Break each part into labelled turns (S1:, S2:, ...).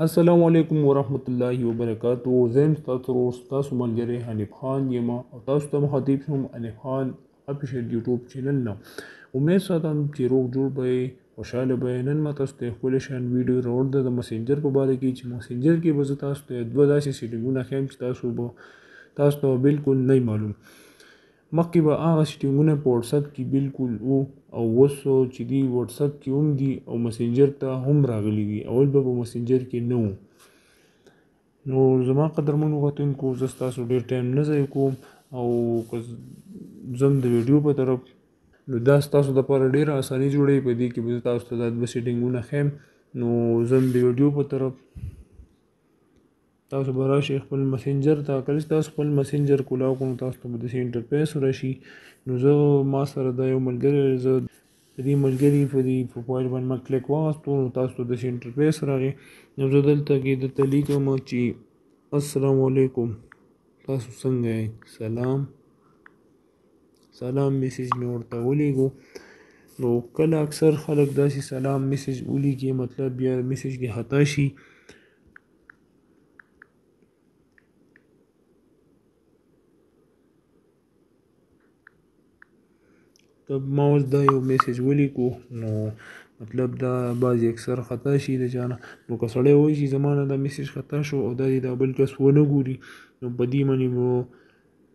S1: السلام علیکم ورحمت الله وبرکاتہ. زه تاسو ملګری حنیف خان یم او تاسو ته مخاطب شوم حنیف خان افیشل یوټیوب چینل نه. امید ساتم چې روغ جوړ به خوشحاله به. نن ما تاسو ته ښکلی شان ویډیو راوړ ده د مسنجر په باره کې چې مسنجر کې به زه تاسو ته دوه داسې سیټینګونه ښیم چې تاسو ته بالکل نه معلوم. مخکې به هغه سیټینګونه په وټساپ کې بالکل وو او اوس چې دي وټساپ کې هم دي او مسنجر ته هم راغلي دي. اول به په مسنجر کې نه وو. نو زما قدرمنو کتونکو زه ستاسو ډېر ټایم نه ضایع کوم او که ځم د ویډیو په طرف نو دا ستاسو دپاره ډېره اساني جوړوي. په دې کې به زه تاسو ته دا دوه سیټینګونه ښیم. نو ځم د ویډیو په طرف. تاسو به راشئ خپل مسنجر ته. کله چې تاسو خپل مسنجر کولاو کړو نو تاسو ته به داسې انټرفیس راشي. نو زه ما سره دا یو ملګری زه د دې ملګري په دې پروفایل باندې ما کلیک واغستو نو تاسو ته داسې انټرفیس راغی. نو زه دلته کې درته لیکم چې السلام علیکم تاسو څنګه یې. سلام میسیج مې ورته ولیږو. نو کله اکثر خلک داسې سلام میسیج ولیږي مطلب بیا میسیج کې خطا شي. ما اوس دا یو میسیج ولیکو نو مطلب دا بعضې اکثر خطا شي د چا نه. نو که سړی وایي چې زما نه دا میسیج خطا شو او دا دې دا بل کس ونه ګوري نو په دې باندې به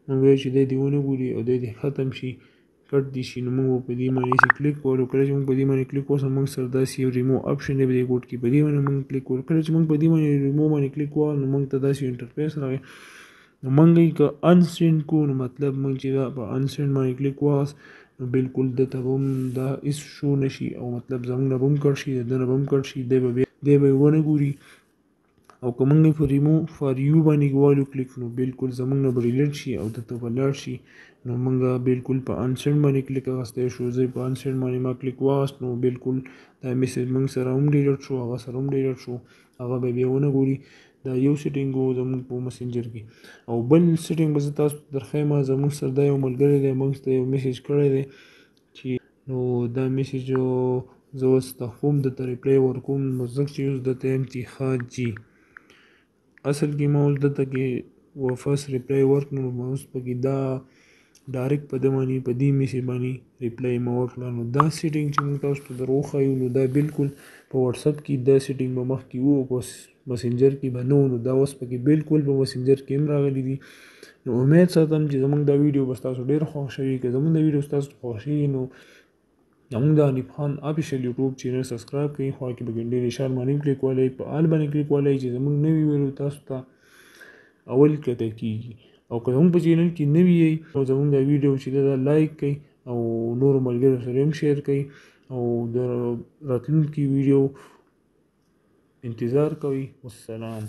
S1: موږ وایو چې دی دې ونه ګوري او دی دې ختم شي کټ دې شي. نو موږ به په دې باندې کلیک کولو. کله چې موږ په دې باندې کلیک وکړو موږ سره داسې یو ریمو آپشن دی په دې کوډ کې. په دې باندې موږ کلیک کولو. کله چې موږ په دې باندې ریمو باندې کلیک وکړو نو موږ ته داسې انټرفیس راغی. نو موږ یې که انسینډ کړو نو مطلب موږ چې دا په انسینډ باندې کلیک واغست نو بالکل دته به هم دا هېڅ شو نه شي او مطلب زموږ نه به هم کټ شي د ده نه به هم کټ شي. دی به یې ونه ګوري. او که موږ یې په ریمو فار یو باندې والو کلیک نو بالکل زموږ نه به ډیلیټ شي او دته به لاړ شي. نو موږ بالکل په انسینډ باندې کلیک اخیستی شو. زه په انسینډ باندې ما کلیک واغست نو بالکل دا میسیج موږ سره هم ډیلیټ شو هغه سره هم ډیلیټ شو. هغه به بیا ونه ګوري. دا یو سیټینګ و زموږ په مسنجر کې. او بل سیټینګ به زه تاسو ته درښیم. زموږ سره دا یو ملګری دی موږ ته یو میسیج کړی دی چې نو دا میسیج زه اوس هم درته ریپلی ورکوم. نو زه چې اوس درته یم چې ښه جي اصل کې ما اوس دلته کې فرست ریپلی ورکړو نو اوس پکې دا ډایرکټ په ده باندې په دې میسیج باندې ریپلی مه ورکړه. نو دا سیټینګ چې موږ تاسو ته در وښایو نو دا بالکل په وټساپ کې دا سیټینګ به مخکې وو په مسنجر کې به نه وو. نو دا اوس پکې بالکل په مسنجر کې هم راغلي دي. نو امید ساتم چې زموږ دا ویډیو به ستاسو ډېر خوښ شوي. که زموږ دا ویډیو ستاسو خوښ شوي نو زموږ د حنیف خان افیشل یوټیوب چینل سبسکرایب کړئ. خوا کې به ګنډې نشان باندې کلیک ولی په آل باندې کلیک ولی چې زموږ نوي ویډیو تاسو ته اول کته کیږي. او که زموږ په چینل کې نوي یئ او زموږ دا ویډیو چې دا لایک کړئ او نورو ملګرو سره هم شیر کړئ او د راتلونکي ویډیو انتظار کوئ. والسلام.